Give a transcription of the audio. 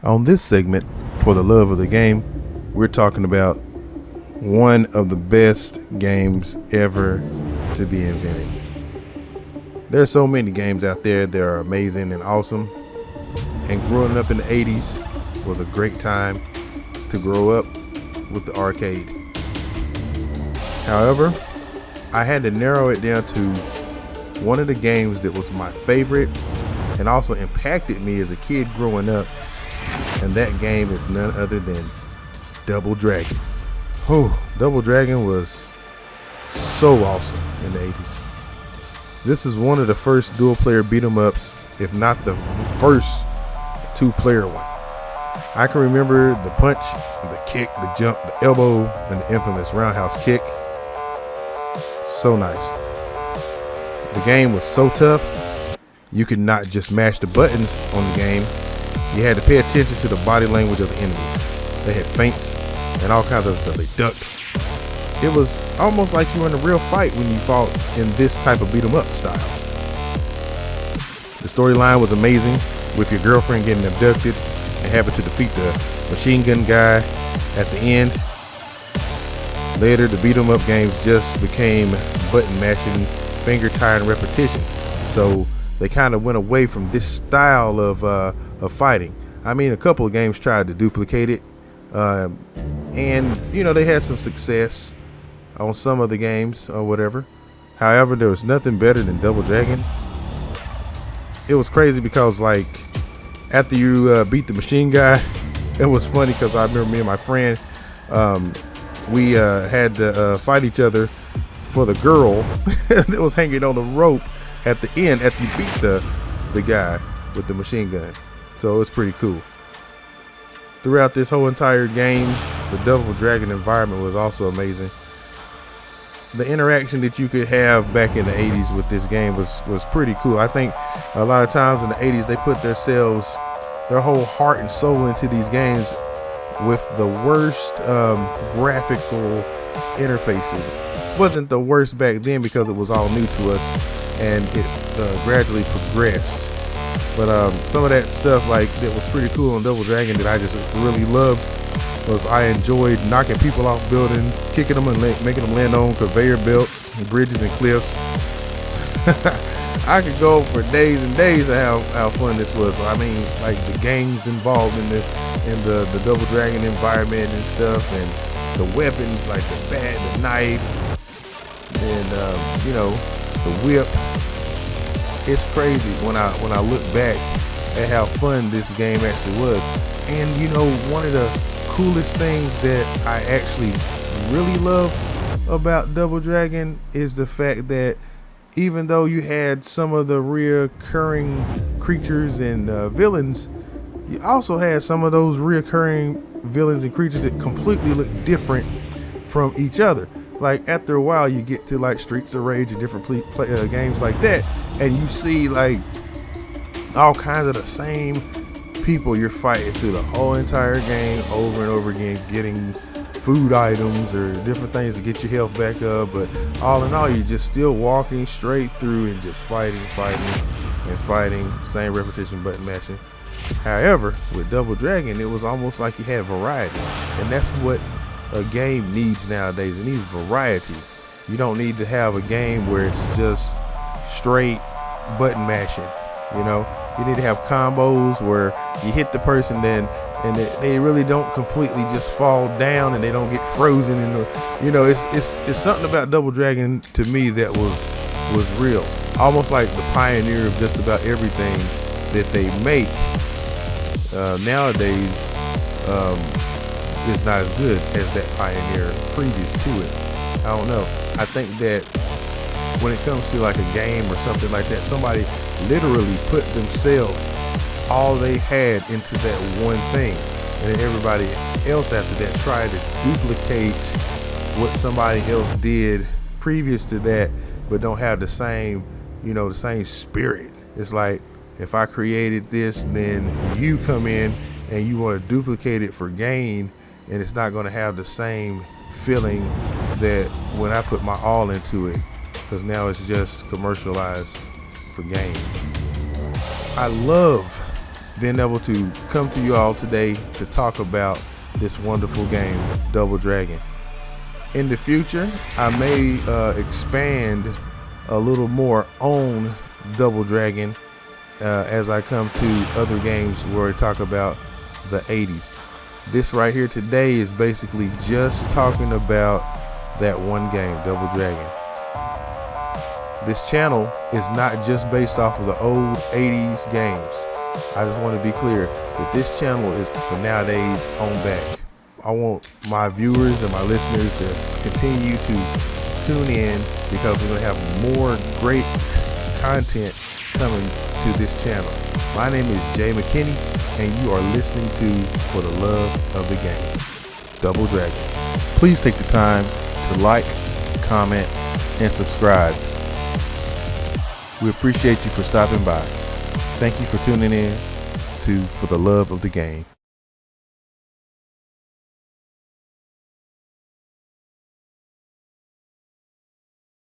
On this segment, for the love of the game, we're talking about one of the best games ever to be invented. There's so many games out there that are amazing and awesome, and growing up in the 80s was a great time to grow up with the arcade. However, I had to narrow it down to one of the games that was my favorite and also impacted me as a kid growing up, and that game is none other than Double Dragon. Double Dragon was so awesome in the 80s. This is one of the first dual-player beat-em-ups, if not the first two-player one. I can remember the punch, the kick, the jump, the elbow, and the infamous roundhouse kick. So nice. The game was so tough, you could not just mash the buttons on the game. You had to pay attention to the body language of the enemies. They had feints and all kinds of stuff. They ducked. It was almost like you were in a real fight when you fought in this type of beat 'em up style. The storyline was amazing, with your girlfriend getting abducted and having to defeat the machine gun guy at the end. Later, the beat 'em up games just became button mashing, finger tiring repetition. So they kind of went away from this style of fighting. I mean, a couple of games tried to duplicate it, and they had some success on some of the games or whatever. However, there was nothing better than Double Dragon. It was crazy because, like, after you beat the machine guy, it was funny because I remember me and my friend, we had to fight each other for the girl that was hanging on the rope at the end after you beat the guy with the machine gun. So it was pretty cool. Throughout this whole entire game, the Double Dragon environment was also amazing. The interaction that you could have back in the 80s with this game was pretty cool. I think a lot of times in the 80s they put their whole heart and soul into these games with the worst graphical interfaces. It wasn't the worst back then because it was all new to us, and it gradually progressed. But some of that stuff that was pretty cool on Double Dragon that I just really loved was I enjoyed knocking people off buildings, kicking them and making them land on conveyor belts, bridges, and cliffs. I could go for days and days of how fun this was. I mean, like the games involved in the Double Dragon environment and stuff, and the weapons like the bat, the knife, and the whip. It's crazy when I look back at how fun this game actually was. And one of the coolest things that I actually really love about Double Dragon is the fact that even though you had some of the reoccurring creatures and villains, you also had some of those reoccurring villains and creatures that completely look different from each other. Like after a while you get to like Streets of Rage and different games like that, and you see like all kinds of the same people you're fighting through the whole entire game over and over again, getting food items or different things to get your health back up. But all in all, you're just still walking straight through and just fighting, same repetition, button mashing. However, with Double Dragon, it was almost like you had variety, and that's what a game needs nowadays. It needs variety. You don't need to have a game where it's just straight button mashing. You need to have combos where you hit the person and they really don't completely just fall down and they don't get frozen. It's something about Double Dragon to me that was real, almost like the pioneer of just about everything that they make. Nowadays, is not as good as that pioneer previous to it. I don't know. I think that when it comes to like a game or something like that, somebody literally put themselves, all they had, into that one thing, and then everybody else after that tried to duplicate what somebody else did previous to that, but don't have the same spirit. It's like, if I created this, then you come in and you want to duplicate it for gain, and it's not going to have the same feeling that when I put my all into it, because now it's just commercialized for gain. I love being able to come to you all today to talk about this wonderful game, Double Dragon. In the future, I may expand a little more on Double Dragon as I come to other games where I talk about the 80s. This right here today is basically just talking about that one game, Double Dragon. This channel is not just based off of the old 80s games. I just want to be clear that this channel is for nowadays on back. I want my viewers and my listeners to continue to tune in because we're going to have more great content coming to this channel. My name is Jay McKinney, and you are listening to For the Love of the Game, Double Dragon. Please take the time to like, comment, and subscribe. We appreciate you for stopping by. Thank you for tuning in to For the Love of the Game.